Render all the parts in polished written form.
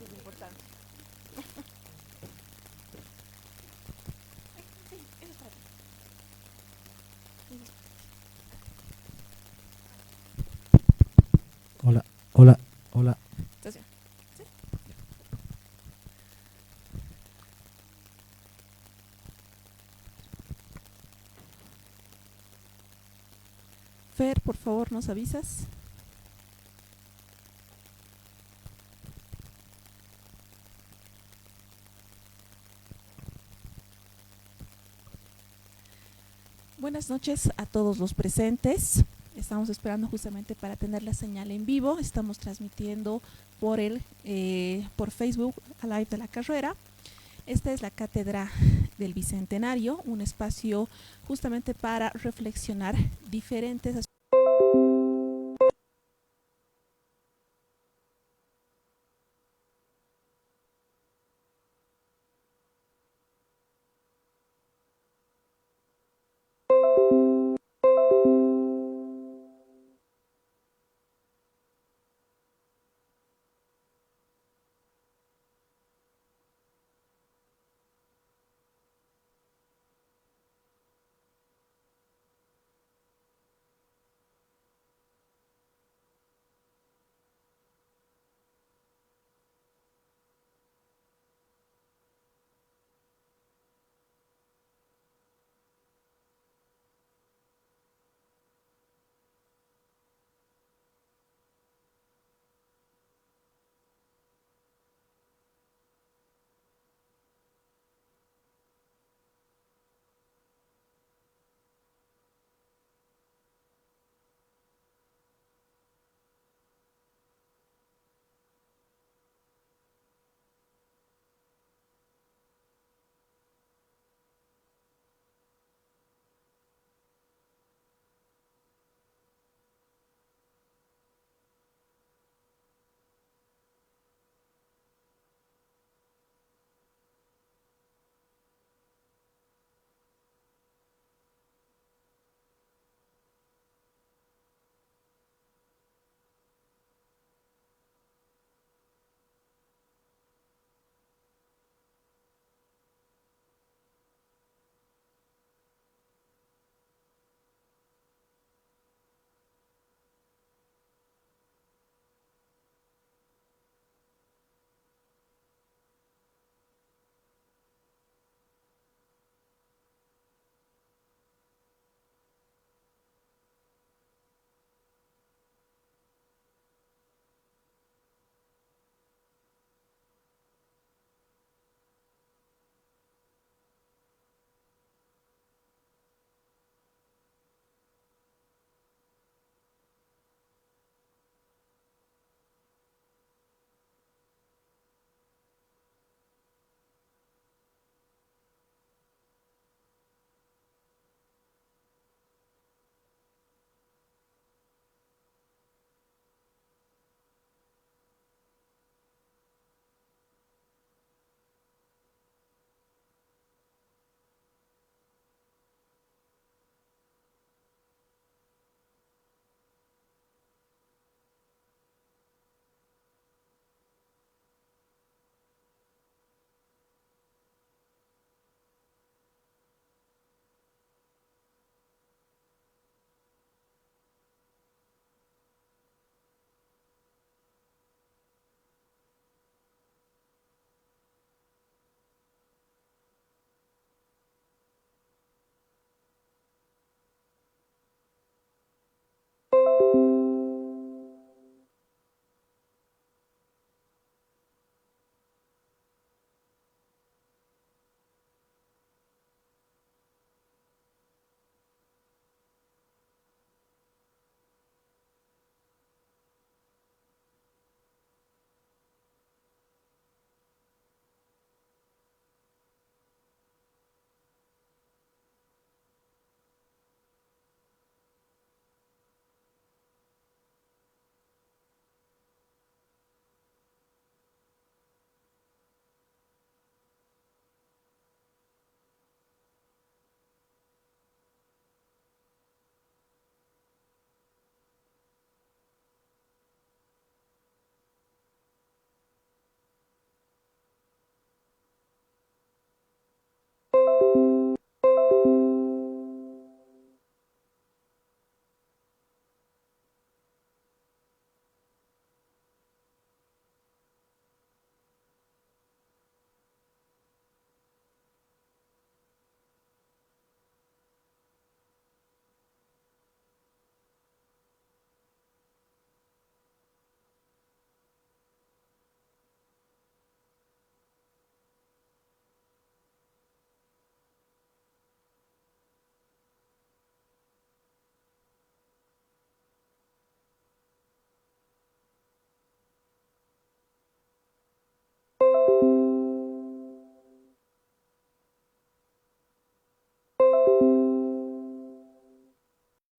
es lo importante. Sí, eso es para ti. Eso es para Hola, hola, hola. ti. Entonces, ¿sí? Fer, por favor, nos avisas. Buenas noches a todos los presentes. Estamos esperando justamente para tener la señal en vivo. Estamos transmitiendo por Facebook a live de la carrera. Esta es la Cátedra del Bicentenario, un espacio justamente para reflexionar diferentes aspectos.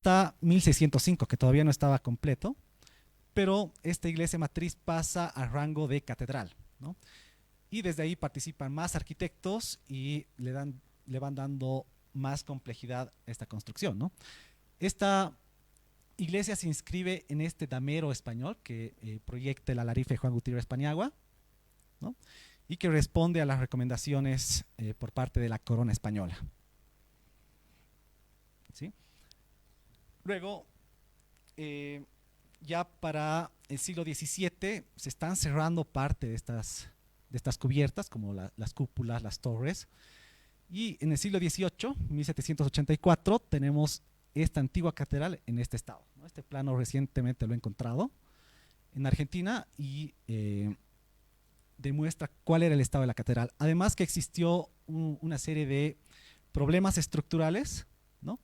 hasta 1605, que todavía no estaba completo, pero esta iglesia matriz pasa al rango de catedral, ¿no? Y desde ahí participan más arquitectos y le van dando más complejidad a esta construcción, ¿no? Esta iglesia se inscribe en este damero español que proyecta el alarife Juan Gutiérrez Paniagua, ¿no? Y que responde a las recomendaciones por parte de la corona española, ¿sí? Luego, ya para el siglo XVII se están cerrando parte de estas cubiertas, como las cúpulas, las torres, y en el siglo XVIII, 1784, tenemos esta antigua catedral en este estado, ¿no? Este plano recientemente lo he encontrado en Argentina y demuestra cuál era el estado de la catedral. Además que existió una serie de problemas estructurales, ¿no?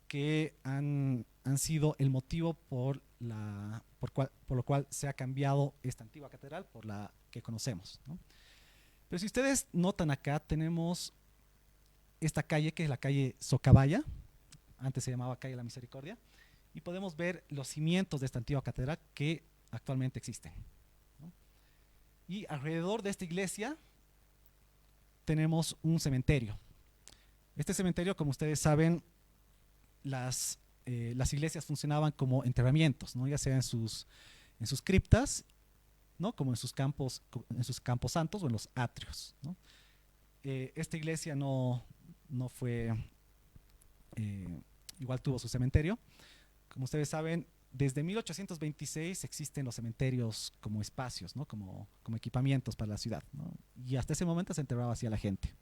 Que han sido el motivo por lo cual se ha cambiado esta antigua catedral por la que conocemos, ¿no? Pero si ustedes notan acá, tenemos esta calle que es la calle Socabaya, antes se llamaba calle La Misericordia, y podemos ver los cimientos de esta antigua catedral que actualmente existen, ¿no? Y alrededor de esta iglesia tenemos un cementerio. Este cementerio, como ustedes saben, las iglesias funcionaban como enterramientos, ¿no? Ya sea en sus criptas, ¿no? Como en sus campos santos o en los atrios, ¿no? Esta iglesia no fue, igual tuvo su cementerio. Como ustedes saben, desde 1826 existen los cementerios como espacios, ¿no? como equipamientos para la ciudad, ¿no? Y hasta ese momento se enterraba así a la gente.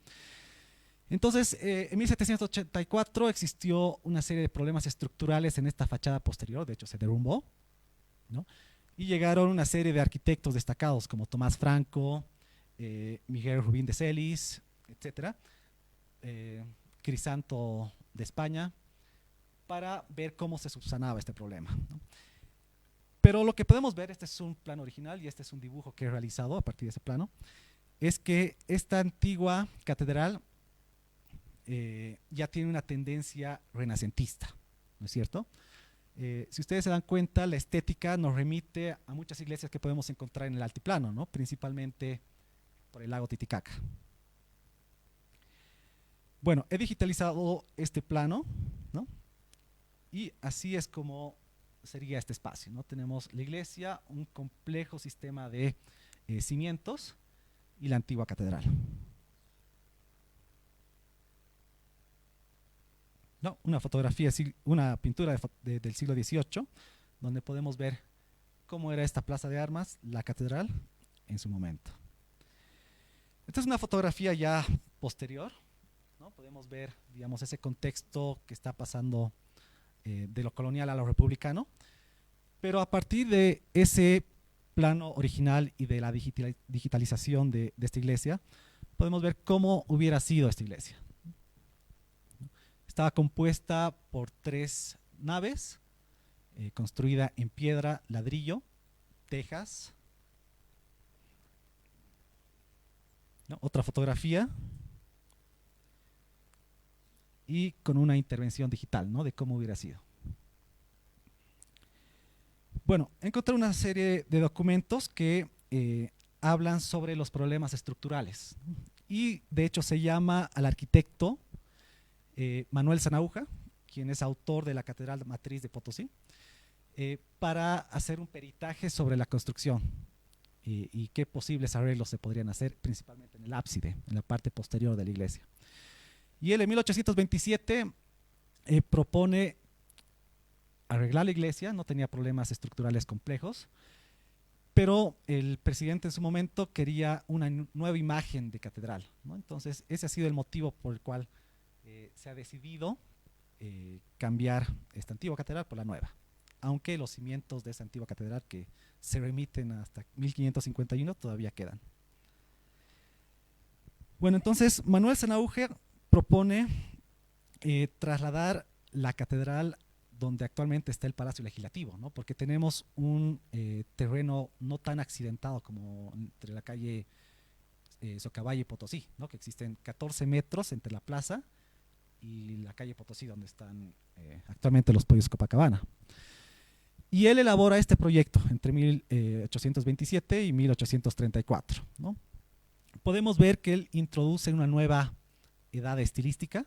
Entonces, en 1784 existió una serie de problemas estructurales en esta fachada posterior, de hecho se derrumbó, ¿no? Y llegaron una serie de arquitectos destacados como Tomás Franco, Miguel Rubín de Celis, etcétera, Crisanto de España, para ver cómo se subsanaba este problema, ¿no? Pero lo que podemos ver, este es un plano original y este es un dibujo que he realizado a partir de ese plano, es que esta antigua catedral ya tiene una tendencia renacentista, ¿no es cierto? Si ustedes se dan cuenta, la estética nos remite a muchas iglesias que podemos encontrar en el altiplano, ¿no? Principalmente por el lago Titicaca. Bueno, he digitalizado este plano, ¿no? Y así es como sería este espacio, ¿no? Tenemos la iglesia, un complejo sistema de cimientos y la antigua catedral. No, una fotografía, una pintura del siglo XVIII, donde podemos ver cómo era esta plaza de armas, la catedral, en su momento. Esta es una fotografía ya posterior, ¿no? Podemos ver, digamos, ese contexto que está pasando de lo colonial a lo republicano, pero a partir de ese plano original y de la digitalización de esta iglesia, podemos ver cómo hubiera sido esta iglesia. Estaba compuesta por 3 naves, construida en piedra, ladrillo, tejas. ¿No? Otra fotografía y con una intervención digital, ¿no? De cómo hubiera sido. Bueno, encontré una serie de documentos que hablan sobre los problemas estructurales y de hecho se llama al arquitecto Manuel Sanahúja, quien es autor de la Catedral Matriz de Potosí, para hacer un peritaje sobre la construcción y qué posibles arreglos se podrían hacer, principalmente en el ábside, en la parte posterior de la iglesia. Y él en 1827 propone arreglar la iglesia, no tenía problemas estructurales complejos, pero el presidente en su momento quería una nueva imagen de catedral, ¿no? Entonces ese ha sido el motivo por el cual se ha decidido cambiar esta antigua catedral por la nueva, aunque los cimientos de esta antigua catedral que se remiten hasta 1551 todavía quedan. Bueno, entonces Manuel Sanahúja propone trasladar la catedral donde actualmente está el Palacio Legislativo, ¿no? Porque tenemos un terreno no tan accidentado como entre la calle Socabaya y Potosí, ¿no? Que existen 14 metros entre la plaza y la calle Potosí, donde están actualmente los pollos Copacabana. Y él elabora este proyecto entre 1827 y 1834, ¿no? Podemos ver que él introduce una nueva edad estilística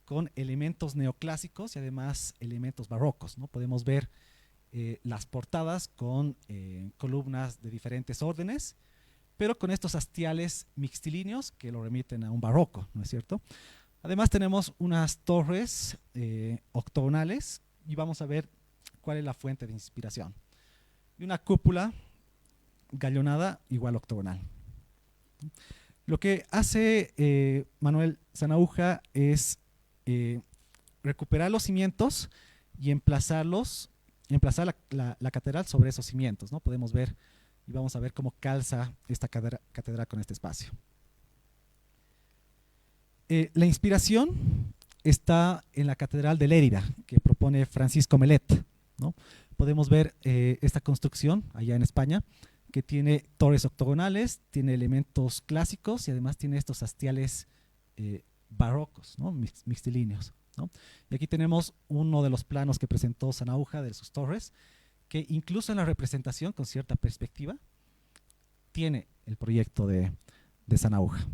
con elementos neoclásicos y además elementos barrocos, ¿no? Podemos ver las portadas con columnas de diferentes órdenes, pero con estos hastiales mixtilíneos que lo remiten a un barroco, ¿no es cierto? Además tenemos unas torres octogonales y vamos a ver cuál es la fuente de inspiración. Y una cúpula gallonada igual octogonal. Lo que hace Manuel Sanahúja es recuperar los cimientos y emplazar la catedral sobre esos cimientos, ¿no? Podemos ver y vamos a ver cómo calza esta catedral con este espacio. La inspiración está en la Catedral de Lérida, que propone Francisco Melet, ¿no? Podemos ver esta construcción allá en España, que tiene torres octogonales, tiene elementos clásicos y además tiene estos hastiales barrocos, ¿no? Mixtilíneos, ¿no? Y aquí tenemos uno de los planos que presentó Sanahúja de sus torres, que incluso en la representación con cierta perspectiva tiene el proyecto de Sanahúja.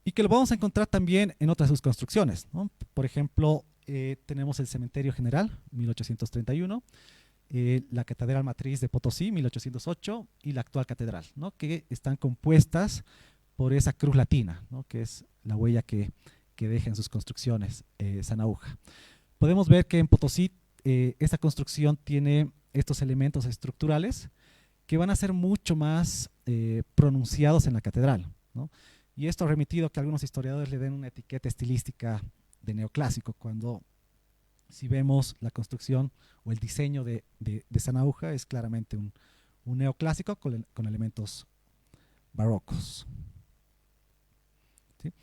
Y que lo vamos a encontrar también en otras de sus construcciones, ¿no? Por ejemplo, tenemos el Cementerio General, 1831, la Catedral Matriz de Potosí, 1808, y la actual catedral, ¿no? Que están compuestas por esa cruz latina, ¿no? Que es la huella que deja en sus construcciones Sanahúja. Podemos ver que en Potosí esta construcción tiene estos elementos estructurales que van a ser mucho más pronunciados en la catedral, ¿no? Y esto ha remitido a que algunos historiadores le den una etiqueta estilística de neoclásico, cuando si vemos la construcción o el diseño de Sanahúja es claramente un neoclásico con elementos barrocos. ¿Sí?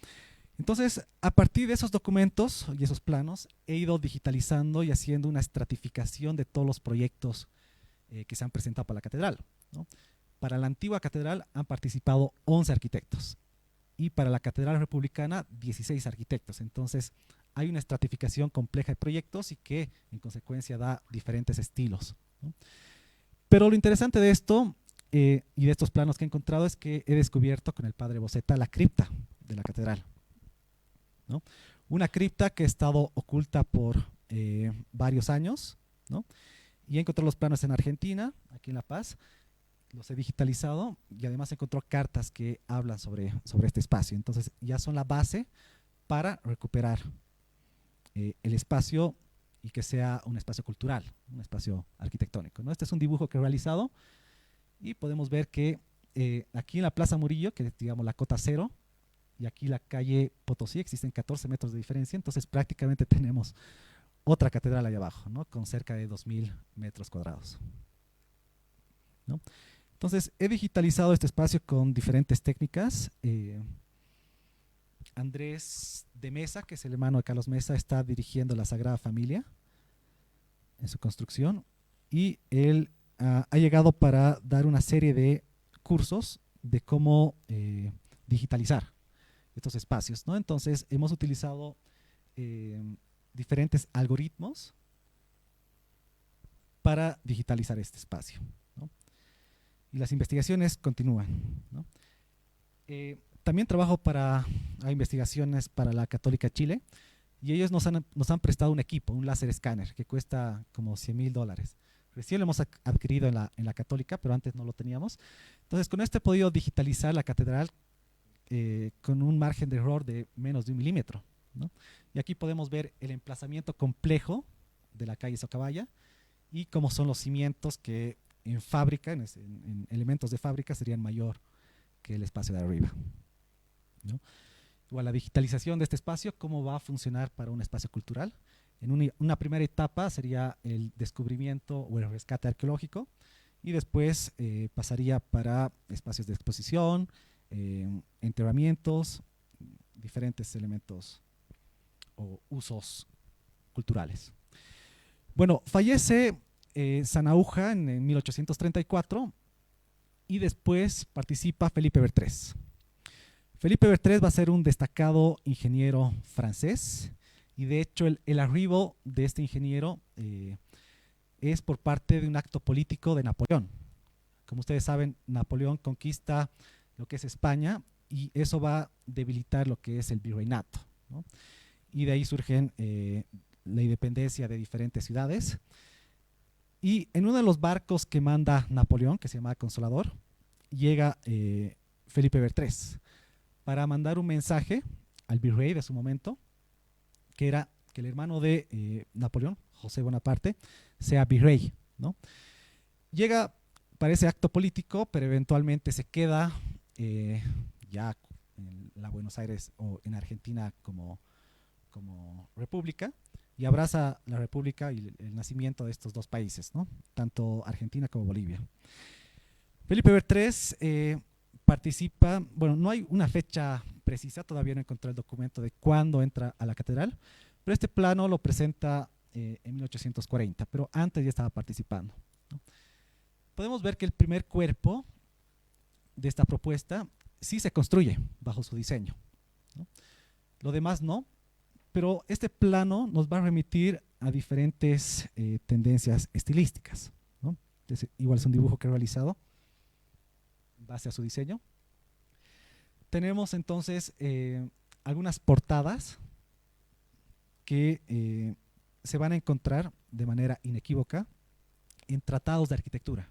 Entonces, a partir de esos documentos y esos planos, he ido digitalizando y haciendo una estratificación de todos los proyectos que se han presentado para la catedral, ¿no? Para la antigua catedral han participado 11 arquitectos y para la catedral republicana 16 arquitectos. Entonces, hay una estratificación compleja de proyectos y que en consecuencia da diferentes estilos, ¿no? Pero lo interesante de esto y de estos planos que he encontrado es que he descubierto con el padre Boceta la cripta de la catedral, ¿no? Una cripta que ha estado oculta por varios años, ¿no? Y he encontrado los planos en Argentina, aquí en La Paz, los he digitalizado y además encontró cartas que hablan sobre este espacio. Entonces ya son la base para recuperar el espacio y que sea un espacio cultural, un espacio arquitectónico, ¿no? Este es un dibujo que he realizado y podemos ver que aquí en la Plaza Murillo, que es, digamos, la cota cero, y aquí la calle Potosí, existen 14 metros de diferencia, entonces prácticamente tenemos otra catedral allá abajo, ¿no? Con cerca de 2000 metros cuadrados, ¿no? Entonces, he digitalizado este espacio con diferentes técnicas. Andrés de Mesa, que es el hermano de Carlos Mesa, está dirigiendo la Sagrada Familia en su construcción y él ha llegado para dar una serie de cursos de cómo digitalizar estos espacios, ¿no? Entonces, hemos utilizado diferentes algoritmos para digitalizar este espacio, ¿no? Y las investigaciones continúan, ¿no? También trabajo para investigaciones para la Católica Chile y ellos nos han prestado un equipo, un láser escáner que cuesta como $100,000. Recién lo hemos adquirido en la Católica, pero antes no lo teníamos. Entonces, con esto he podido digitalizar la catedral con un margen de error de menos de 1 milímetro, ¿no? Y aquí podemos ver el emplazamiento complejo de la calle Socabaya y cómo son los cimientos que en fábrica, en elementos de fábrica, serían mayor que el espacio de arriba, ¿no? Igual la digitalización de este espacio, cómo va a funcionar para un espacio cultural. En una primera etapa sería el descubrimiento o el rescate arqueológico y después pasaría para espacios de exposición, enterramientos, diferentes elementos o usos culturales. Bueno, fallece Sanahúja en 1834 y después participa Felipe Bertrés, Felipe Bertrés va a ser un destacado ingeniero francés y de hecho el arribo de este ingeniero es por parte de un acto político de Napoleón. Como ustedes saben, Napoleón conquista lo que es España y eso va a debilitar lo que es el virreinato, ¿no? Y de ahí surgen la independencia de diferentes ciudades. Y en uno de los barcos que manda Napoleón, que se llama Consolador, llega Felipe Bertrés para mandar un mensaje al virrey de su momento, que era que el hermano de Napoleón, José Bonaparte, sea virrey, ¿no? Llega para ese acto político, pero eventualmente se queda ya en la Buenos Aires o en Argentina como república y abraza la república y el nacimiento de estos dos países, ¿no? Tanto Argentina como Bolivia. Felipe Bertrés participa, bueno, no hay una fecha precisa, todavía no encontré el documento de cuándo entra a la catedral, pero este plano lo presenta en 1840, pero antes ya estaba participando, ¿no? Podemos ver que el primer cuerpo de esta propuesta sí se construye bajo su diseño, ¿no? Lo demás no, pero este plano nos va a remitir a diferentes tendencias estilísticas, ¿no? Entonces, igual es un dibujo que he realizado en base a su diseño. Tenemos entonces algunas portadas que se van a encontrar de manera inequívoca en tratados de arquitectura.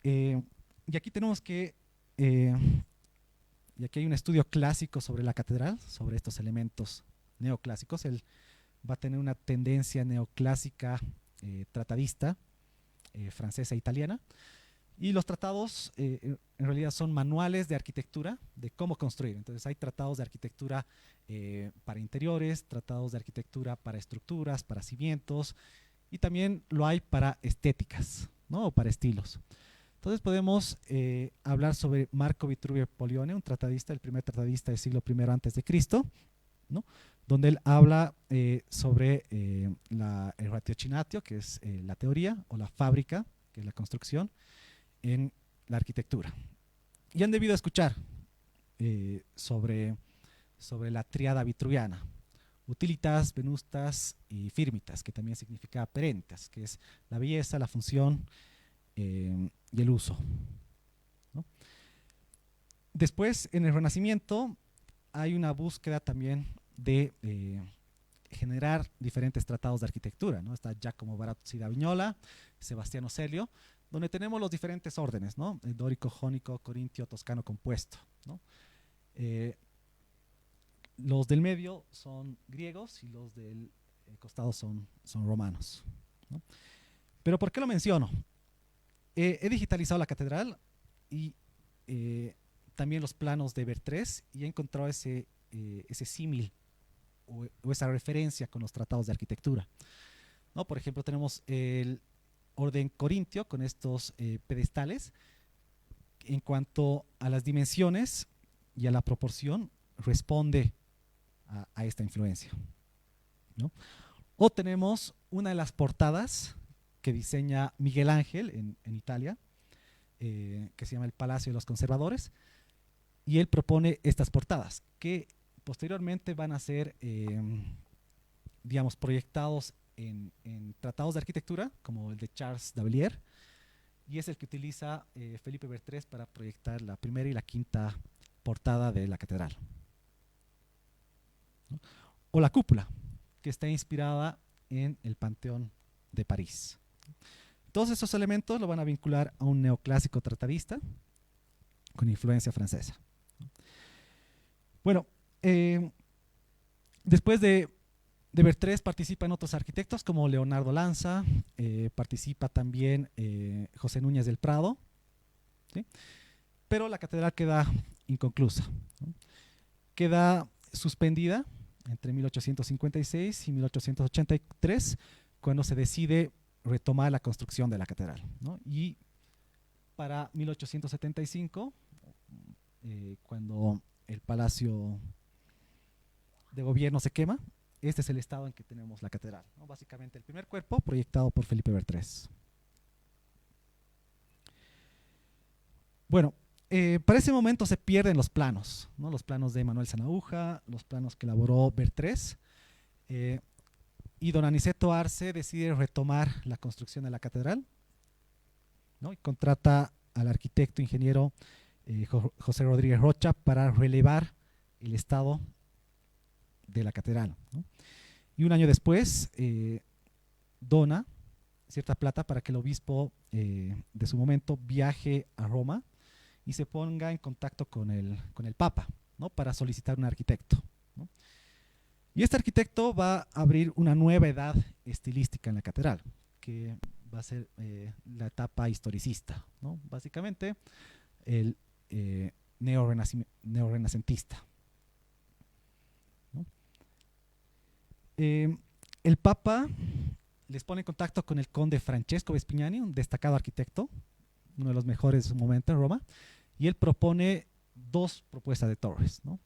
Y aquí tenemos que y aquí hay un estudio clásico sobre la catedral, sobre estos elementos neoclásicos. Él va a tener una tendencia neoclásica tratadista, francesa e italiana. Y los tratados en realidad son manuales de arquitectura de cómo construir. Entonces hay tratados de arquitectura para interiores, tratados de arquitectura para estructuras, para cimientos, y también lo hay para estéticas, ¿no? O para estilos. Entonces podemos hablar sobre Marco Vitruvio Polione, un tratadista, el primer tratadista del siglo I antes de Cristo, ¿no? Donde él habla sobre el ratiocinatio, que es la teoría, o la fábrica, que es la construcción, en la arquitectura. Y han debido escuchar sobre la triada vitruviana, utilitas, venustas y firmitas, que también significa perentas, que es la belleza, la función y el uso, ¿no? Después, en el Renacimiento, hay una búsqueda también de generar diferentes tratados de arquitectura, ¿no? Está Giacomo Barazzi da Vignola, Sebastiano Celio, donde tenemos los diferentes órdenes, ¿no? El dórico, jónico, corintio, toscano compuesto, ¿no? Los del medio son griegos y los del costado son romanos, ¿no? Pero ¿por qué lo menciono? He digitalizado la catedral y también los planos de Bertrés y he encontrado ese símil o esa referencia con los tratados de arquitectura, ¿no? Por ejemplo, tenemos el orden corintio con estos pedestales. En cuanto a las dimensiones y a la proporción, responde a esta influencia, ¿no? O tenemos una de las portadas que diseña Miguel Ángel en Italia, que se llama el Palacio de los Conservadores, y él propone estas portadas que posteriormente van a ser digamos, proyectados en tratados de arquitectura como el de Charles Davilliers, y es el que utiliza Felipe Bertrés para proyectar la primera y la quinta portada de la catedral, ¿no? O la cúpula, que está inspirada en el Panteón de París. Todos estos elementos lo van a vincular a un neoclásico tratadista con influencia francesa. Bueno, después de Bertrés participan otros arquitectos como Leonardo Lanza, participa también José Núñez del Prado, ¿sí? Pero la catedral queda inconclusa, ¿no? Queda suspendida entre 1856 y 1883, cuando se decide retomar la construcción de la catedral, ¿no? Y para 1875, cuando el Palacio de Gobierno se quema, este es el estado en que tenemos la catedral, ¿no? Básicamente el primer cuerpo proyectado por Felipe Bertrés. Bueno, para ese momento se pierden los planos, ¿no? Los planos de Manuel Sanahúja, los planos que elaboró Bertrés, y don Aniceto Arce decide retomar la construcción de la catedral, ¿no? Y contrata al arquitecto ingeniero José Rodríguez Rocha para relevar el estado de la catedral, ¿no? Y un año después dona cierta plata para que el obispo de su momento viaje a Roma y se ponga en contacto con el Papa, ¿no? Para solicitar un arquitecto, ¿no? Y este arquitecto va a abrir una nueva edad estilística en la catedral, que va a ser la etapa historicista, ¿no? Básicamente el neorrenacentista, ¿no? El Papa les pone en contacto con el conde Francesco Vespignani, un destacado arquitecto, uno de los mejores de su momento en Roma, y él propone dos propuestas de torres, ¿no?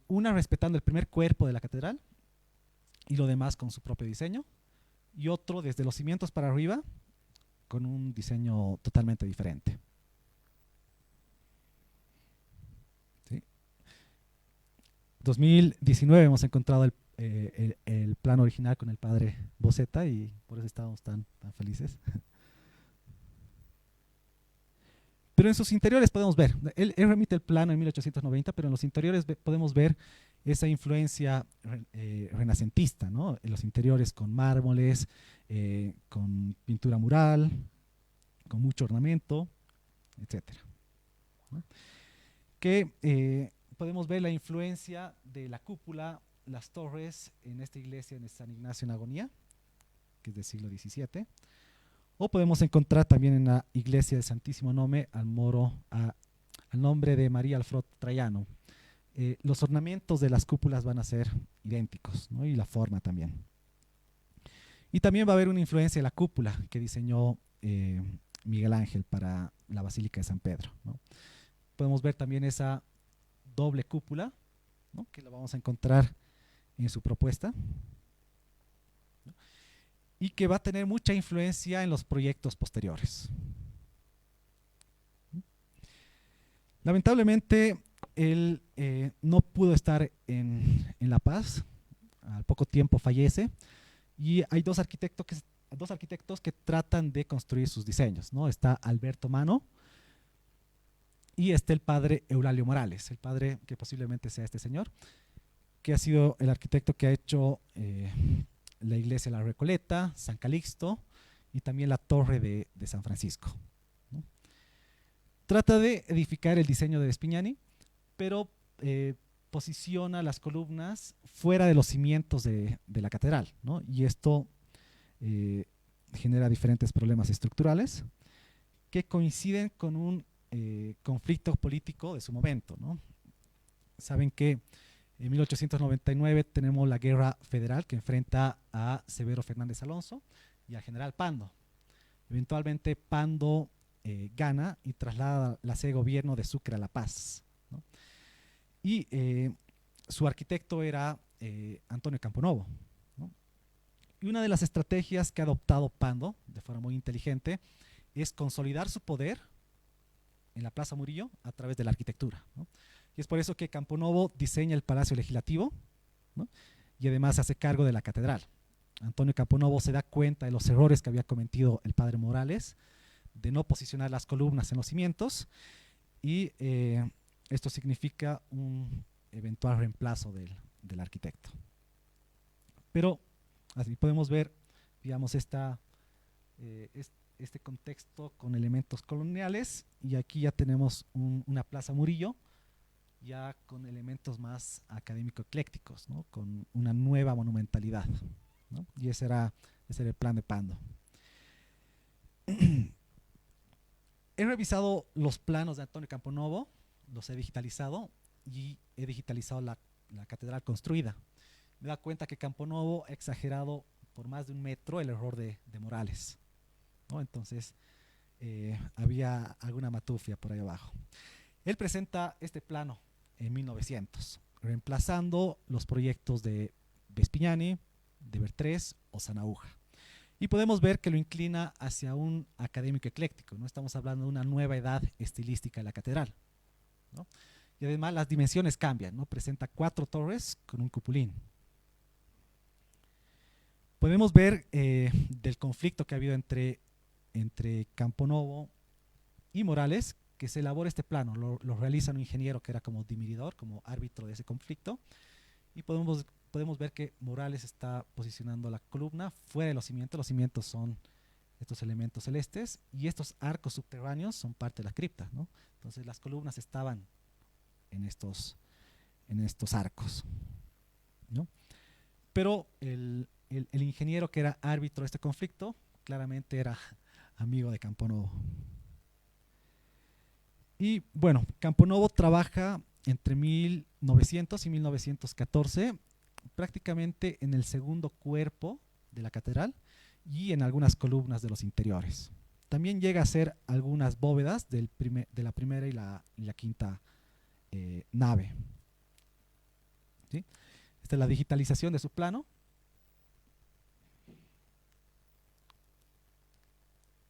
Una respetando el primer cuerpo de la catedral y lo demás con su propio diseño, y otro desde los cimientos para arriba con un diseño totalmente diferente. ¿Sí? 2019 hemos encontrado el plano original con el padre Boceta y por eso estábamos tan felices. Pero en sus interiores podemos ver, él remite el plano en 1890, pero en los interiores podemos ver esa influencia renacentista, ¿no? En los interiores con mármoles, con pintura mural, con mucho ornamento, etcétera, ¿no? Que podemos ver la influencia de la cúpula, las torres en esta iglesia de San Ignacio en Agonía, que es del siglo XVII. O podemos encontrar también en la iglesia del Santísimo Nome al nombre de María Alfrod Traiano. Los ornamentos de las cúpulas van a ser idénticos, ¿no? Y la forma también. Y también va a haber una influencia de la cúpula que diseñó Miguel Ángel para la Basílica de San Pedro, ¿no? Podemos ver también esa doble cúpula, ¿no? Que la vamos a encontrar en su propuesta, ¿no? Y que va a tener mucha influencia en los proyectos posteriores. Lamentablemente, él no pudo estar en La Paz, al poco tiempo fallece, y hay dos arquitectos que tratan de construir sus diseños, ¿no? Está Alberto Mano y está el padre Eulalio Morales, el padre que posiblemente sea este señor, que ha sido el arquitecto que ha hecho la iglesia de la Recoleta, San Calixto y también la torre de San Francisco, ¿no? Trata de edificar el diseño de Vespignani, pero posiciona las columnas fuera de los cimientos de la catedral, ¿no? Y esto genera diferentes problemas estructurales que coinciden con un conflicto político de su momento, ¿no? Saben que en 1899 tenemos la guerra federal que enfrenta a Severo Fernández Alonso y al general Pando. Eventualmente Pando gana y traslada la sede de gobierno de Sucre a La Paz, ¿no? Y su arquitecto era Antonio Camponovo, ¿no? Y una de las estrategias que ha adoptado Pando de forma muy inteligente es consolidar su poder en la Plaza Murillo a través de la arquitectura, ¿no? Y es por eso que Camponovo diseña el Palacio Legislativo, ¿no? Y además se hace cargo de la catedral. Antonio Camponovo se da cuenta de los errores que había cometido el padre Morales, de no posicionar las columnas en los cimientos, y esto significa un eventual reemplazo del arquitecto. Pero así podemos ver, digamos, este contexto con elementos coloniales, y aquí ya tenemos una Plaza Murillo, ya con elementos más académico-eclécticos, ¿no? Con una nueva monumentalidad, ¿no? Y ese era el plan de Pando. He revisado los planos de Antonio Camponovo, los he digitalizado y he digitalizado la catedral construida. Me da cuenta que Camponovo ha exagerado por más de 1 metro el error de Morales, ¿no? Entonces había alguna matufia por ahí abajo. Él presenta este plano en 1900, reemplazando los proyectos de Vespignani, de Bertrés o Sanahúja. Y podemos ver que lo inclina hacia un académico ecléctico. No estamos hablando de una nueva edad estilística de la catedral, ¿no? Y además las dimensiones cambian, ¿no? Presenta 4 torres con un cupulín. Podemos ver del conflicto que ha habido entre Camponovo y Morales, que se elabora este plano, lo realiza un ingeniero que era como dimiridor, como árbitro de ese conflicto, y podemos ver que Morales está posicionando la columna fuera de los cimientos son estos elementos celestes, y estos arcos subterráneos son parte de la cripta, ¿no? Entonces las columnas estaban en estos arcos, ¿no? Pero el ingeniero que era árbitro de este conflicto claramente era amigo de Camponovo. Y bueno, Camponovo trabaja entre 1900 y 1914 prácticamente en el segundo cuerpo de la catedral y en algunas columnas de los interiores. También llega a hacer algunas bóvedas de la primera y la quinta nave, ¿sí? Esta es la digitalización de su plano.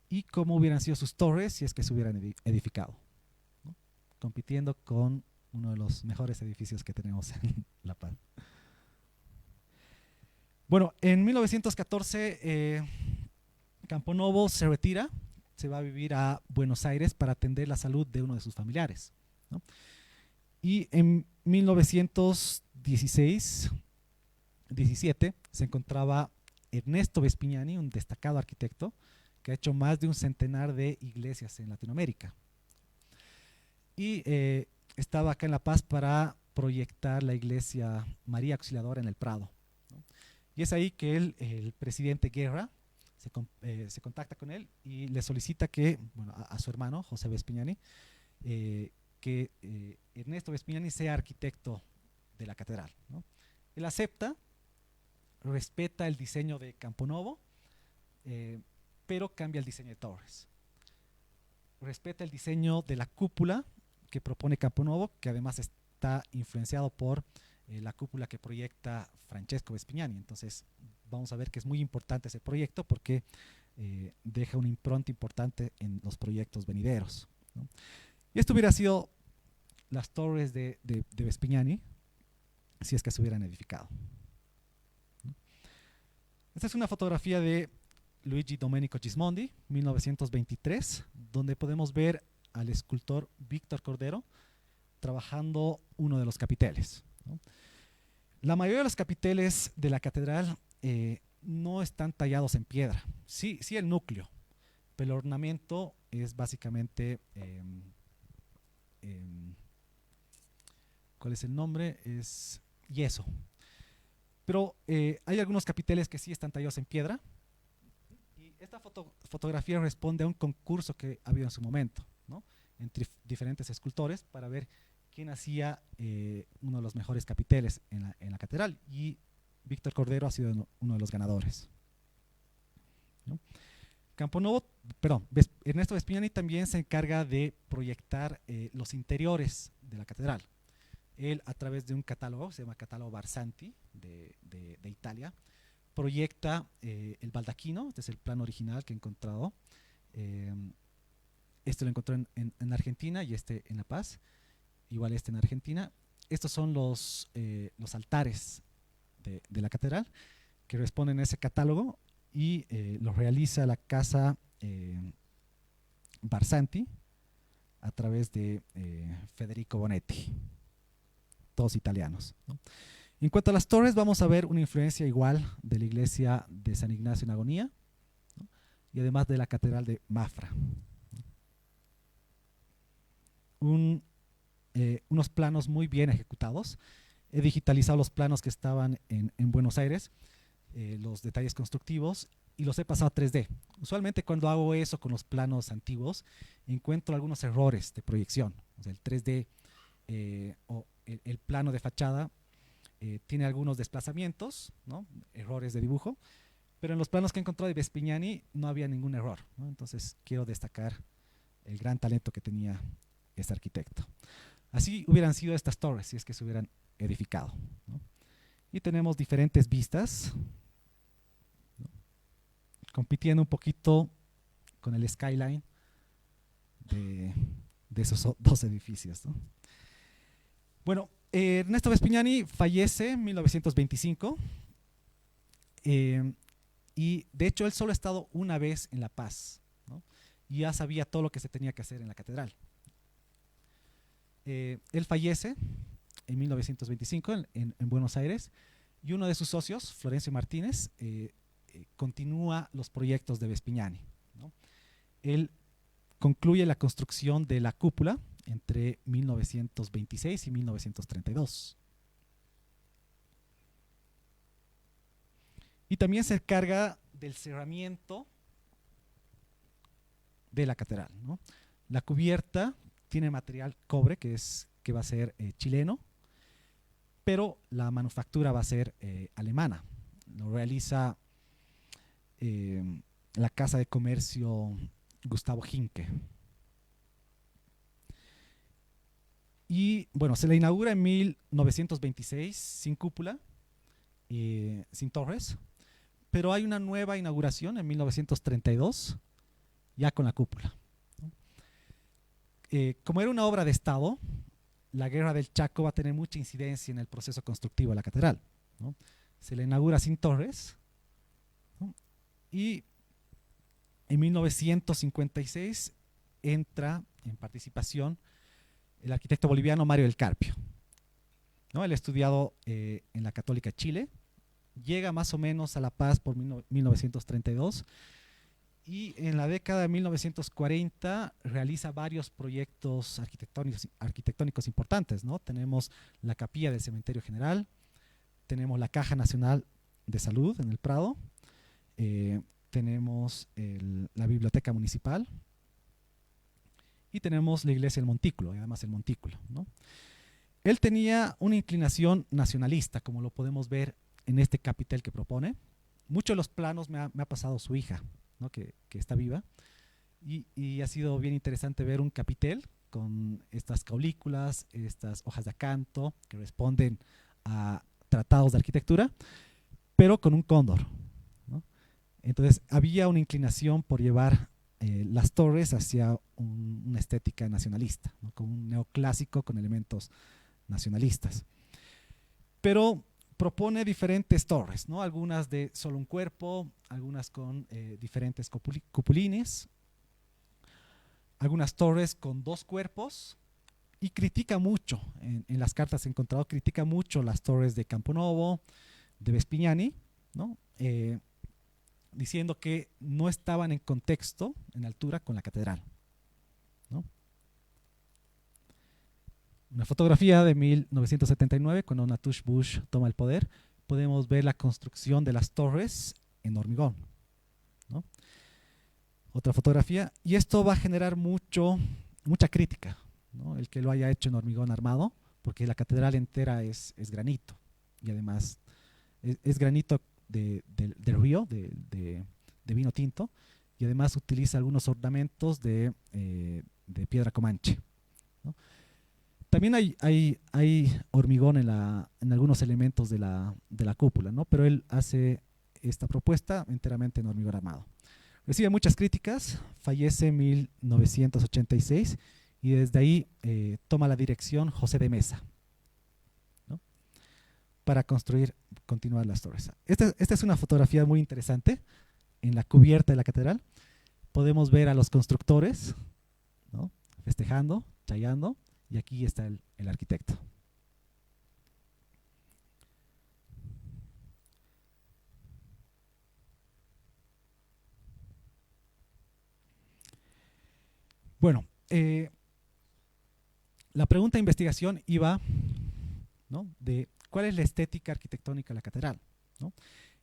Y cómo hubieran sido sus torres si es que se hubieran edificado, ¿no? Compitiendo con uno de los mejores edificios que tenemos en La Paz. Bueno, en 1914 Camponovo se retira, se va a vivir a Buenos Aires para atender la salud de uno de sus familiares, ¿no? Y en 1917 se encontraba Ernesto Vespignani, un destacado arquitecto que ha hecho más de un centenar de iglesias en Latinoamérica. Y estaba acá en La Paz para proyectar la iglesia María Auxiliadora en el Prado, ¿no? Y es ahí que el presidente Guerra se contacta con él y le solicita que, bueno, a su hermano, José Vespignani, que Ernesto Vespignani sea arquitecto de la catedral, ¿no? Él acepta, respeta el diseño de Camponovo, pero cambia el diseño de torres. Respeta el diseño de la cúpula que propone Camponovo, que además está influenciado por la cúpula que proyecta Francesco Vespignani. Entonces vamos a ver que es muy importante ese proyecto porque deja una impronta importante en los proyectos venideros, ¿no? Y esto hubiera sido las torres de Vespignani si es que se hubieran edificado, ¿no? Esta es una fotografía de Luigi Domenico Gismondi, 1923, donde podemos ver al escultor Víctor Cordero trabajando uno de los capiteles, ¿no? La mayoría de los capiteles de la catedral no están tallados en piedra, sí el núcleo, pero el ornamento es básicamente, ¿cuál es el nombre? Es yeso. Pero hay algunos capiteles que sí están tallados en piedra. Esta fotografía responde a un concurso que ha habido en su momento, ¿no? Entre diferentes escultores para ver quién hacía uno de los mejores capiteles en la catedral, y Víctor Cordero ha sido uno de los ganadores, ¿no? Ernesto Vespignani también se encarga de proyectar los interiores de la catedral. Él, a través de un catálogo, se llama Catálogo Barsanti de Italia, proyecta el baldaquino. Este es el plano original que he encontrado. Este lo encontró en Argentina y este en La Paz. Igual este en Argentina. Estos son los altares de la catedral que responden a ese catálogo, y los realiza la casa Barsanti a través de Federico Bonetti, todos italianos, ¿no? En cuanto a las torres, vamos a ver una influencia igual de la iglesia de San Ignacio en Agonía, ¿no? Y además de la catedral de Mafra, ¿no? Unos planos muy bien ejecutados. He digitalizado los planos que estaban en Buenos Aires, los detalles constructivos, y los he pasado a 3D. Usualmente cuando hago eso con los planos antiguos, encuentro algunos errores de proyección. O sea, el 3D o el plano de fachada tiene algunos desplazamientos, ¿no? Errores de dibujo, pero en los planos que he encontrado de Vespignani no había ningún error, ¿no? Entonces quiero destacar el gran talento que tenía este arquitecto. Así hubieran sido estas torres si es que se hubieran edificado, ¿no? Y tenemos diferentes vistas, ¿no? compitiendo un poquito con el skyline de esos dos edificios, ¿no? Bueno, Ernesto Vespignani fallece en 1925 y de hecho él solo ha estado una vez en La Paz, ¿no? Y ya sabía todo lo que se tenía que hacer en la catedral. Él fallece en 1925 en Buenos Aires y uno de sus socios, Florencio Martínez, continúa los proyectos de Vespignani, ¿no? Él concluye la construcción de la cúpula entre 1926 y 1932. Y también se encarga del cerramiento de la catedral, ¿no? La cubierta tiene material cobre, que va a ser chileno, pero la manufactura va a ser alemana. Lo realiza la Casa de Comercio Gustavo Hinke. Y bueno, se la inaugura en 1926 sin cúpula, sin torres, pero hay una nueva inauguración en 1932 ya con la cúpula. Como era una obra de Estado, la Guerra del Chaco va a tener mucha incidencia en el proceso constructivo de la catedral, ¿no? Se la inaugura sin torres, ¿no? Y en 1956 entra en participación el arquitecto boliviano Mario del Carpio, ¿no? Él ha estudiado en la Católica Chile, llega más o menos a La Paz por 1932 y en la década de 1940 realiza varios proyectos arquitectónicos importantes, ¿no? Tenemos la capilla del Cementerio General, tenemos la Caja Nacional de Salud en el Prado, tenemos la Biblioteca Municipal y tenemos la Iglesia del Montículo, y además el Montículo, ¿no? Él tenía una inclinación nacionalista, como lo podemos ver en este capitel que propone. Muchos de los planos me ha pasado su hija, ¿no? que está viva, y ha sido bien interesante ver un capitel con estas caulículas, estas hojas de acanto que responden a tratados de arquitectura, pero con un cóndor, ¿no? Entonces había una inclinación por llevar las torres hacia una estética nacionalista, ¿no? Como un neoclásico con elementos nacionalistas. Pero propone diferentes torres, ¿no? Algunas de solo un cuerpo, algunas con diferentes cupulines, algunas torres con dos cuerpos, y critica mucho, en las cartas he encontrado, critica mucho las torres de Camponovo, de Vespignani, ¿no? Diciendo que no estaban en contexto, en altura con la catedral, ¿no? Una fotografía de 1979, cuando Natush Bush toma el poder, podemos ver la construcción de las torres en hormigón, ¿no? Otra fotografía, y esto va a generar mucha crítica, ¿no? El que lo haya hecho en hormigón armado, porque la catedral entera es granito, y además es granito del río, de vino tinto, y además utiliza algunos ornamentos de piedra comanche, ¿no? También hay hormigón en algunos elementos de la cúpula, ¿no? Pero él hace esta propuesta enteramente en hormigón armado. Recibe muchas críticas, fallece en 1986 y desde ahí toma la dirección José de Mesa, ¿no? Para continuar las torres. Esta es una fotografía muy interesante en la cubierta de la catedral. Podemos ver a los constructores, ¿no? Festejando, chayando. Y aquí está el arquitecto. Bueno, la pregunta de investigación iba, ¿no? De cuál es la estética arquitectónica de la catedral, ¿no?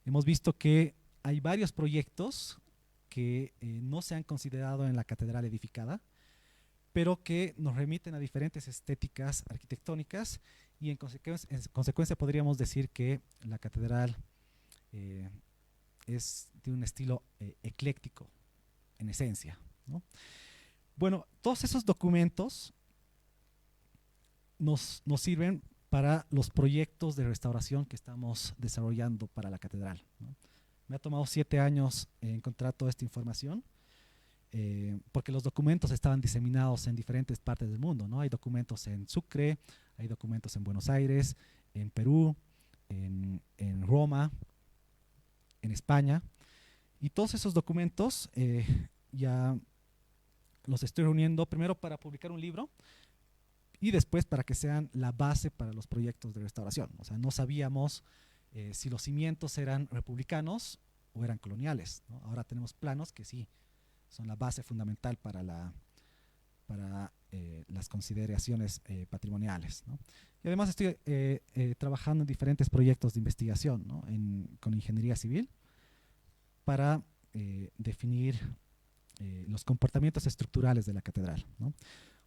Hemos visto que hay varios proyectos que no se han considerado en la catedral edificada, pero que nos remiten a diferentes estéticas arquitectónicas y en consecuencia podríamos decir que la catedral es de un estilo ecléctico en esencia, ¿no? Bueno, todos esos documentos nos sirven para los proyectos de restauración que estamos desarrollando para la catedral, ¿no? Me ha tomado 7 años encontrar toda esta información, porque los documentos estaban diseminados en diferentes partes del mundo, ¿no? Hay documentos en Sucre, hay documentos en Buenos Aires, en Perú, en Roma, en España, y todos esos documentos ya los estoy reuniendo primero para publicar un libro y después para que sean la base para los proyectos de restauración. O sea, no sabíamos si los cimientos eran republicanos o eran coloniales, ¿no? Ahora tenemos planos que sí son la base fundamental para las consideraciones patrimoniales, ¿no? Y además estoy trabajando en diferentes proyectos de investigación, ¿no? Con ingeniería civil para definir los comportamientos estructurales de la catedral, ¿no?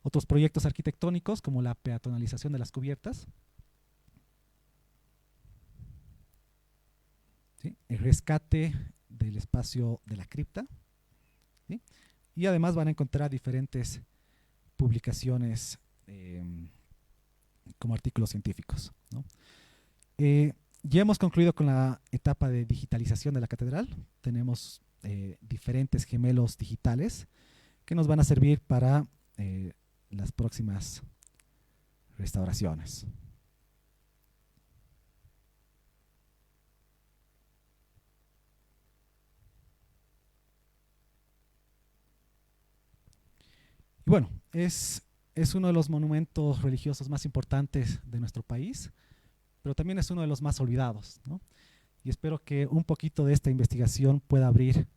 Otros proyectos arquitectónicos como la peatonalización de las cubiertas, ¿sí? El rescate del espacio de la cripta, ¿sí? Y además van a encontrar diferentes publicaciones como artículos científicos, ¿no? Ya hemos concluido con la etapa de digitalización de la catedral. Tenemos diferentes gemelos digitales que nos van a servir para las próximas restauraciones. Y bueno, es uno de los monumentos religiosos más importantes de nuestro país, pero también es uno de los más olvidados, ¿no? Y espero que un poquito de esta investigación pueda abrir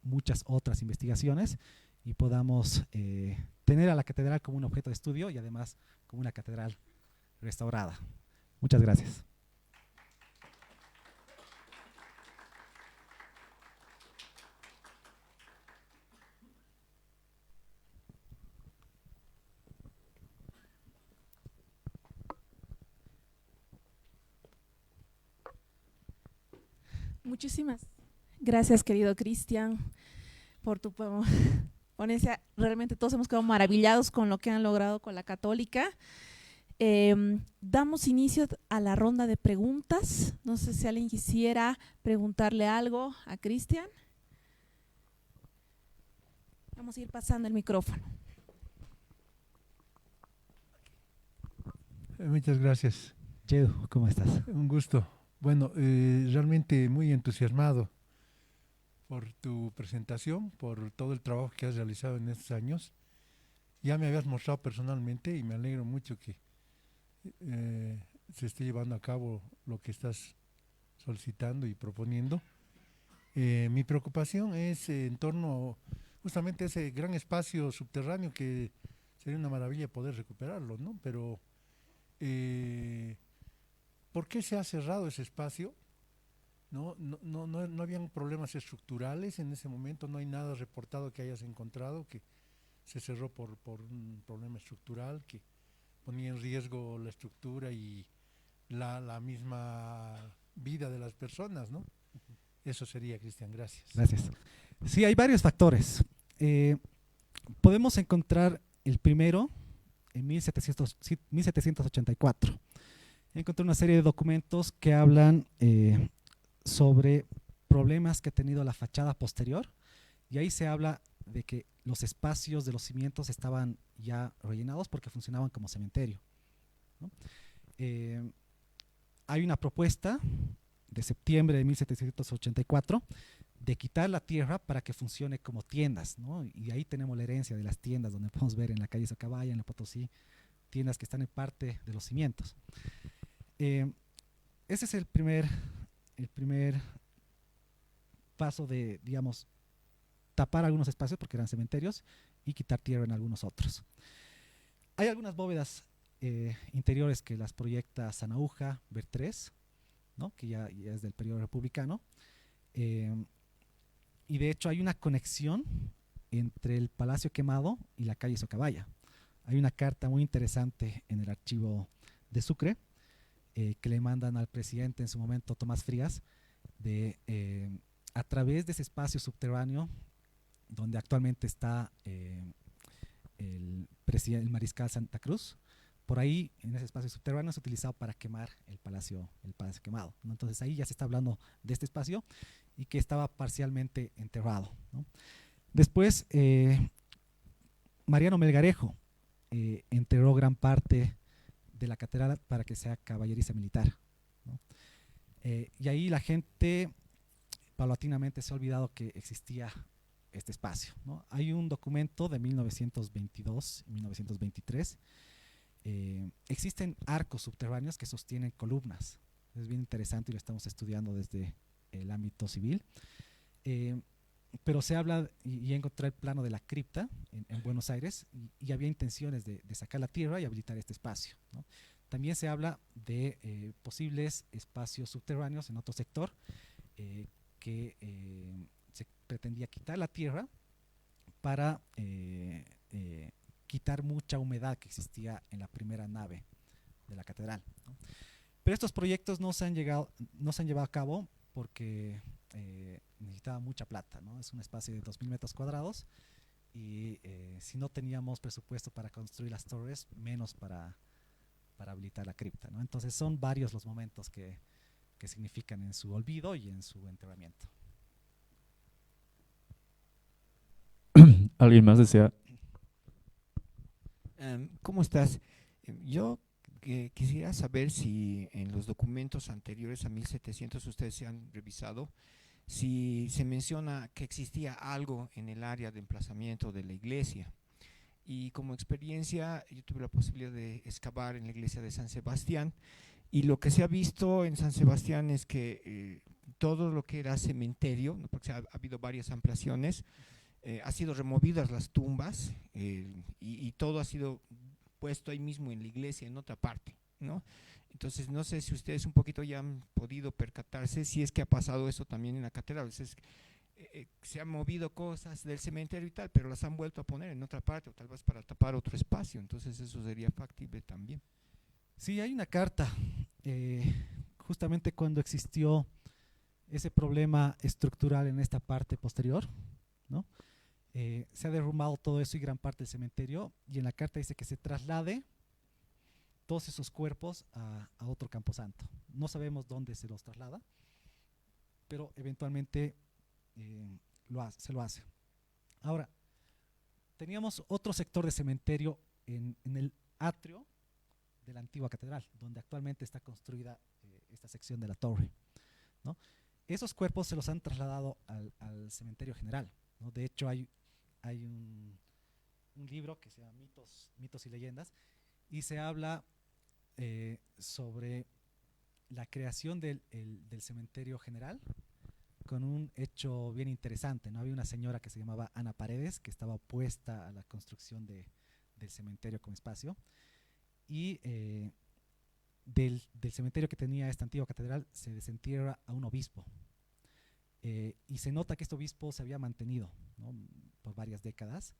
muchas otras investigaciones y podamos tener a la catedral como un objeto de estudio y además como una catedral restaurada. Muchas gracias. Muchísimas gracias, querido Cristian, por tu ponencia. Realmente todos hemos quedado maravillados con lo que han logrado con la Católica. Damos inicio a la ronda de preguntas. No sé si alguien quisiera preguntarle algo a Cristian. Vamos a ir pasando el micrófono. Muchas gracias. Jedu, ¿cómo estás? Un gusto. Bueno, realmente muy entusiasmado por tu presentación, por todo el trabajo que has realizado en estos años. Ya me habías mostrado personalmente y me alegro mucho que se esté llevando a cabo lo que estás solicitando y proponiendo. Mi preocupación es en torno justamente a ese gran espacio subterráneo que sería una maravilla poder recuperarlo, ¿no? Pero ¿por qué se ha cerrado ese espacio? No habían problemas estructurales en ese momento, no hay nada reportado que hayas encontrado que se cerró por un problema estructural que ponía en riesgo la estructura y la misma vida de las personas, ¿no? Eso sería, Cristian, gracias. Gracias. Sí, hay varios factores. Podemos encontrar el primero en 1784. Encontré una serie de documentos que hablan sobre problemas que ha tenido la fachada posterior, y ahí se habla de que los espacios de los cimientos estaban ya rellenados porque funcionaban como cementerio, ¿no? Hay una propuesta de septiembre de 1784 de quitar la tierra para que funcione como tiendas, ¿no? Y ahí tenemos la herencia de las tiendas, donde podemos ver en la calle Socabaya, en la Potosí, tiendas que están en parte de los cimientos. Ese es el primer paso de, digamos, tapar algunos espacios porque eran cementerios y quitar tierra en algunos otros. Hay algunas bóvedas interiores que las proyecta Sanauja, Bertrés, ¿no? Que ya es del periodo republicano, y de hecho hay una conexión entre el Palacio Quemado y la calle Socabaya. Hay una carta muy interesante en el archivo de Sucre que le mandan al presidente en su momento, Tomás Frías, a través de ese espacio subterráneo donde actualmente está el mariscal Santa Cruz, por ahí, en ese espacio subterráneo, se utilizaba para quemar el palacio quemado, ¿no? Entonces ahí ya se está hablando de este espacio y que estaba parcialmente enterrado, ¿no? Después, Mariano Melgarejo enterró gran parte de la catedral para que sea caballeriza militar, ¿no? Y ahí la gente paulatinamente se ha olvidado que existía este espacio, ¿no? Hay un documento de 1922 y 1923. Existen arcos subterráneos que sostienen columnas. Es bien interesante y lo estamos estudiando desde el ámbito civil. Pero se habla, y encontré el plano de la cripta en Buenos Aires, y había intenciones de sacar la tierra y habilitar este espacio, ¿no? También se habla de posibles espacios subterráneos en otro sector que se pretendía quitar la tierra para quitar mucha humedad que existía en la primera nave de la catedral, ¿no? Pero estos proyectos no se han llevado a cabo porque necesitaba mucha plata, ¿no? Es un espacio de 2.000 metros cuadrados y si no teníamos presupuesto para construir las torres, menos para habilitar la cripta, ¿no? Entonces son varios los momentos que significan en su olvido y en su enterramiento. ¿Alguien más desea? ¿Cómo estás? Yo quisiera saber si en los documentos anteriores a 1700 ustedes se han revisado, si se menciona que existía algo en el área de emplazamiento de la iglesia. Y como experiencia, yo tuve la posibilidad de excavar en la iglesia de San Sebastián, y lo que se ha visto en San Sebastián es que todo lo que era cementerio, ¿no? Porque ha habido varias ampliaciones, ha sido removidas las tumbas y todo ha sido puesto ahí mismo en la iglesia, en otra parte, ¿no? Entonces no sé si ustedes un poquito ya han podido percatarse si es que ha pasado eso también en la catedral. Se han movido cosas del cementerio y tal, pero las han vuelto a poner en otra parte, o tal vez para tapar otro espacio. Entonces eso sería factible también. Sí, hay una carta, justamente cuando existió ese problema estructural en esta parte posterior, ¿no? Se ha derrumbado todo eso y gran parte del cementerio, y en la carta dice que se traslade todos esos cuerpos a otro camposanto. No sabemos dónde se los traslada, pero eventualmente se lo hace. Ahora, teníamos otro sector de cementerio en el atrio de la antigua catedral, donde actualmente está construida esta sección de la torre, ¿no? Esos cuerpos se los han trasladado al cementerio general, ¿no? De hecho, hay un libro que se llama Mitos y Leyendas, y se habla sobre la creación del cementerio general con un hecho bien interesante, ¿no? Había una señora que se llamaba Ana Paredes, que estaba opuesta a la construcción del cementerio como espacio, y del cementerio que tenía esta antigua catedral se desentierra a un obispo, y se nota que este obispo se había mantenido, ¿no? Por varias décadas,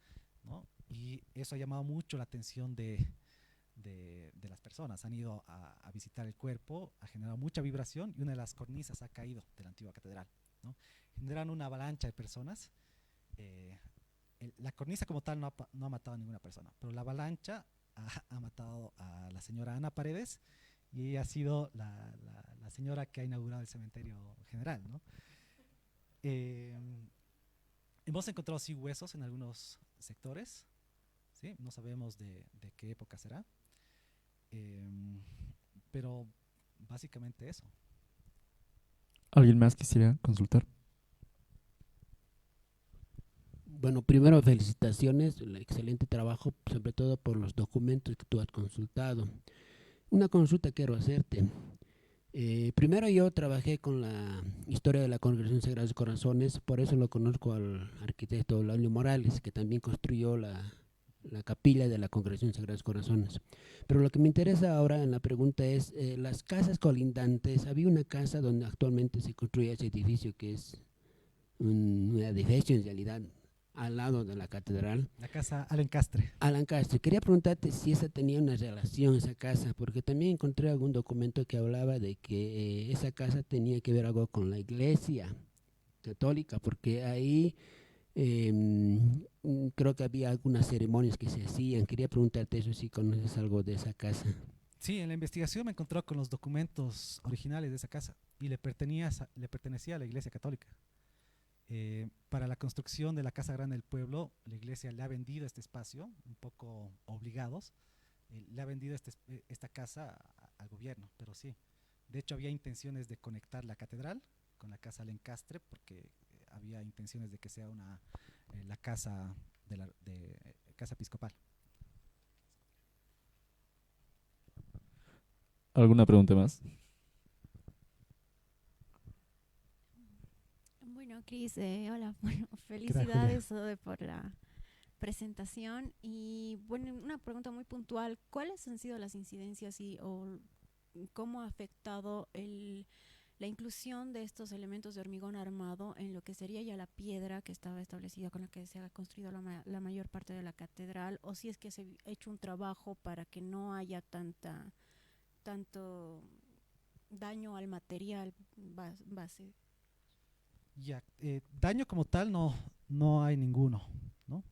¿no? Y eso ha llamado mucho la atención de las personas. Han ido a visitar el cuerpo, ha generado mucha vibración, y una de las cornisas ha caído de la antigua catedral, ¿no? Generan una avalancha de personas. La cornisa como tal no ha matado a ninguna persona, pero la avalancha ha matado a la señora Ana Paredes, y ella ha sido la señora que ha inaugurado el cementerio general, ¿no? Hemos encontrado sí huesos en algunos sectores, ¿sí? No sabemos de qué época será, pero básicamente eso. ¿Alguien más quisiera consultar? Bueno, primero felicitaciones, el excelente trabajo, sobre todo por los documentos que tú has consultado. Una consulta quiero hacerte. Primero yo trabajé con la historia de la Congregación Sagrados Corazones, por eso lo conozco al arquitecto Eulalio Morales, que también construyó la capilla de la Congregación Sagrados Corazones. Pero lo que me interesa ahora en la pregunta es, las casas colindantes, había una casa donde actualmente se construye ese edificio que es un edificio en realidad al lado de la catedral. La casa Alencastre. Alencastre. Quería preguntarte si esa tenía una relación, esa casa, porque también encontré algún documento que hablaba de que esa casa tenía que ver algo con la iglesia católica, porque ahí Creo que había algunas ceremonias que se hacían. Quería preguntarte eso, si conoces algo de esa casa. Sí, en la investigación me encontró con los documentos originales de esa casa y le pertenecía a la Iglesia Católica. Para la construcción de la Casa Grande del Pueblo, la Iglesia le ha vendido este espacio, un poco obligados, le ha vendido esta casa al gobierno, pero sí. De hecho, había intenciones de conectar la catedral con la Casa Lencastre, porque había intenciones de que sea la casa casa episcopal. ¿Alguna pregunta más? Bueno, Cris, hola, bueno, felicidades por la presentación. Y bueno, una pregunta muy puntual, ¿cuáles han sido las incidencias o cómo ha afectado la inclusión de estos elementos de hormigón armado en lo que sería ya la piedra que estaba establecida con la que se ha construido la mayor parte de la catedral, o si es que se ha hecho un trabajo para que no haya tanto daño al material base? Ya, daño como tal no hay ninguno, ¿no?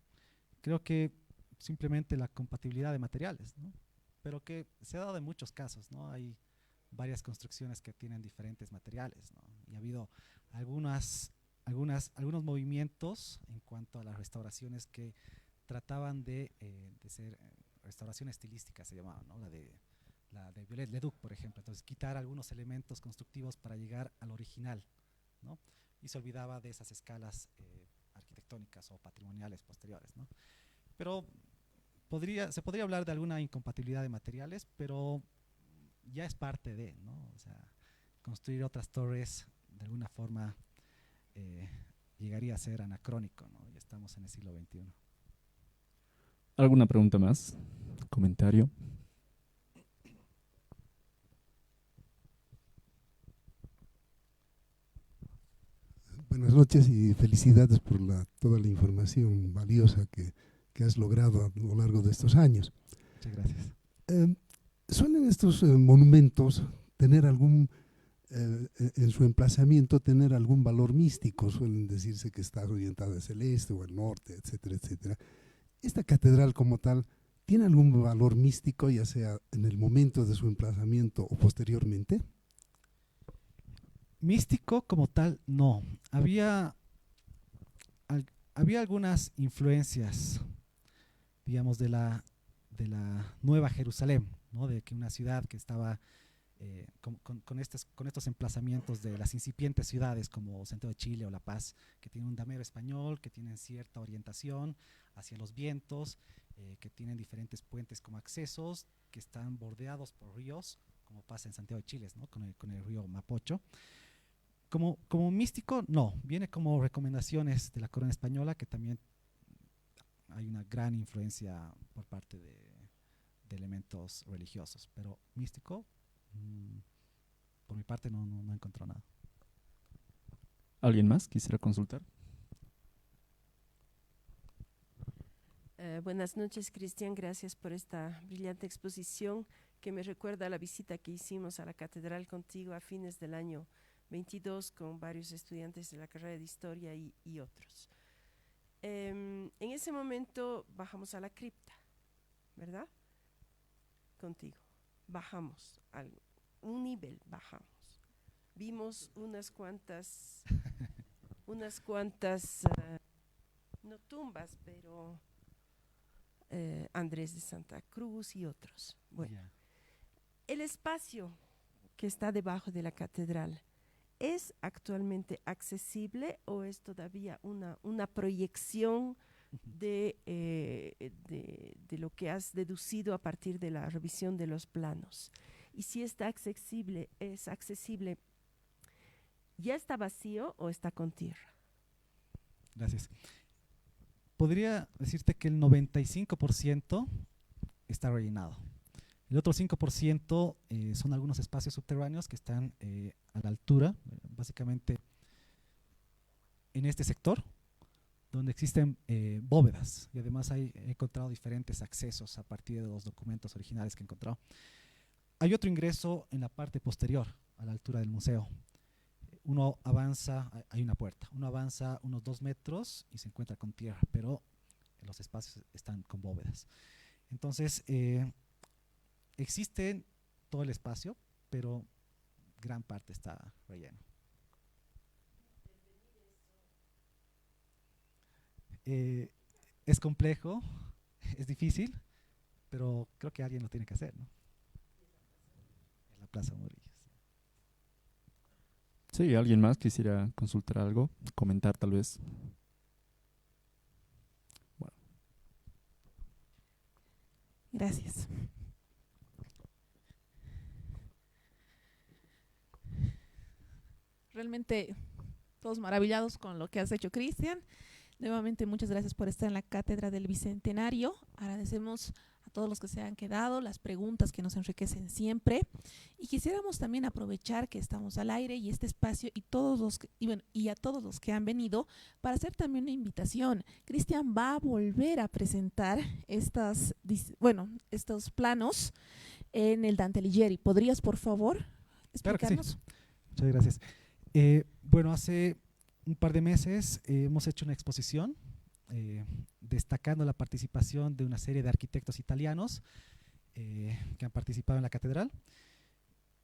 Creo que simplemente la compatibilidad de materiales, ¿no? Pero que se ha dado en muchos casos, ¿no? Hay varias construcciones que tienen diferentes materiales, ¿no? Y ha habido algunos movimientos en cuanto a las restauraciones que trataban de ser restauración estilística, se llamaba, ¿no? La de Violet Leduc, por ejemplo. Entonces, quitar algunos elementos constructivos para llegar al original, ¿no? Y se olvidaba de esas escalas arquitectónicas o patrimoniales posteriores, ¿no? Pero se podría hablar de alguna incompatibilidad de materiales, pero ya es parte de, ¿no? O sea, construir otras torres de alguna forma llegaría a ser anacrónico, ¿no? Ya estamos en el siglo XXI. ¿Alguna pregunta más? ¿Comentario? Buenas noches y felicidades por toda la información valiosa que has logrado a lo largo de estos años. Muchas gracias. ¿Suelen estos monumentos tener en su emplazamiento, tener algún valor místico? Suelen decirse que está orientada hacia el este o el norte, etcétera, etcétera. ¿Esta catedral como tal tiene algún valor místico, ya sea en el momento de su emplazamiento o posteriormente? Místico como tal, no. Había algunas influencias, digamos, de la Nueva Jerusalén, ¿no? De que una ciudad que estaba con estos emplazamientos de las incipientes ciudades como Santiago de Chile o La Paz, que tienen un damero español, que tienen cierta orientación hacia los vientos, que tienen diferentes puentes como accesos, que están bordeados por ríos, como pasa en Santiago de Chile, ¿no? Con el río Mapocho. Como místico, no. Viene como recomendaciones de la corona española, que también hay una gran influencia por parte de elementos religiosos. Pero místico, por mi parte, no he encontrado nada. ¿Alguien más quisiera consultar? Buenas noches, Cristian. Gracias por esta brillante exposición que me recuerda a la visita que hicimos a la catedral contigo a fines del año 22 con varios estudiantes de la carrera de Historia y otros. En ese momento bajamos a la cripta, ¿verdad? Contigo. Bajamos a un nivel, bajamos. Vimos unas cuantas, no tumbas, pero Andrés de Santa Cruz y otros. Bueno, el espacio que está debajo de la catedral, ¿es actualmente accesible o es todavía una proyección de lo que has deducido a partir de la revisión de los planos? Y si está accesible, ¿ya está vacío o está con tierra? Gracias. Podría decirte que el 95% está rellenado. El otro 5% son algunos espacios subterráneos que están a la altura, básicamente en este sector, donde existen bóvedas. Y además he encontrado diferentes accesos a partir de los documentos originales que he encontrado. Hay otro ingreso en la parte posterior, a la altura del museo. uno avanza, hay una puerta, uno avanza unos 2 metros y se encuentra con tierra, pero los espacios están con bóvedas. Entonces, existe todo el espacio, pero gran parte está relleno. Es complejo, es difícil, pero creo que alguien lo tiene que hacer, ¿no? En la Plaza Murillo. Sí, ¿alguien más quisiera consultar algo? Comentar tal vez. Bueno. Gracias. Realmente todos maravillados con lo que has hecho, Cristian. Nuevamente muchas gracias por estar en la Cátedra del Bicentenario. Agradecemos a todos los que se han quedado, las preguntas que nos enriquecen siempre. Y quisiéramos también aprovechar que estamos al aire y este espacio y todos los y a todos los que han venido para hacer también una invitación. Cristian va a volver a presentar estos planos en el Dante Alighieri. ¿Podrías, por favor, explicarnos? Claro que sí. Muchas gracias. Bueno, hace un par de meses hemos hecho una exposición destacando la participación de una serie de arquitectos italianos que han participado en la catedral.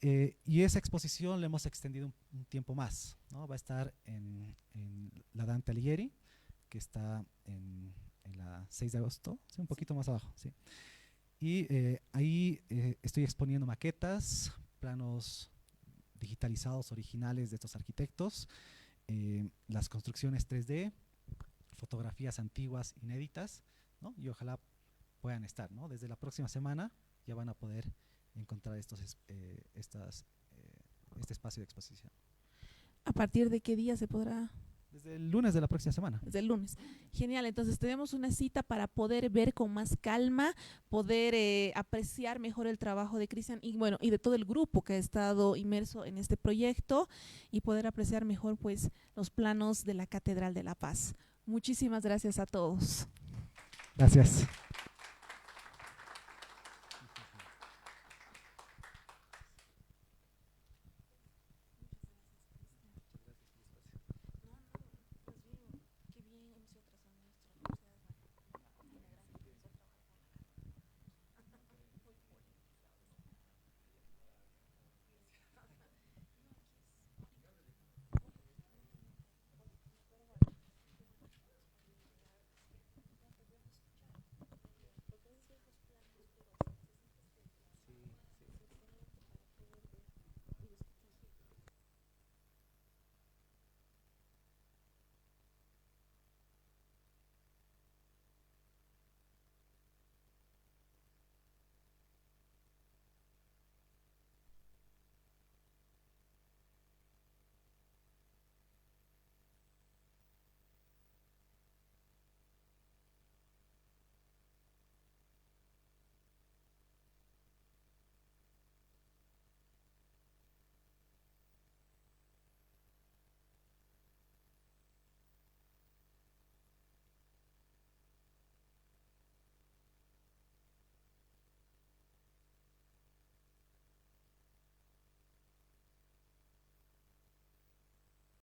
Y esa exposición la hemos extendido un tiempo más, ¿no? Va a estar en la Dante Alighieri, que está en la 6 de agosto, sí, un poquito más abajo. Sí. Y ahí estoy exponiendo maquetas, planos digitalizados originales de estos arquitectos, las construcciones 3D, fotografías antiguas inéditas, ¿no? Y ojalá puedan estar, ¿no? Desde la próxima semana ya van a poder encontrar este espacio de exposición. ¿A partir de qué día se podrá? Desde el lunes de la próxima semana. Desde el lunes. Genial, entonces tenemos una cita para poder ver con más calma, poder apreciar mejor el trabajo de Cristian y bueno, y de todo el grupo que ha estado inmerso en este proyecto y poder apreciar mejor pues los planos de la Catedral de la Paz. Muchísimas gracias a todos. Gracias.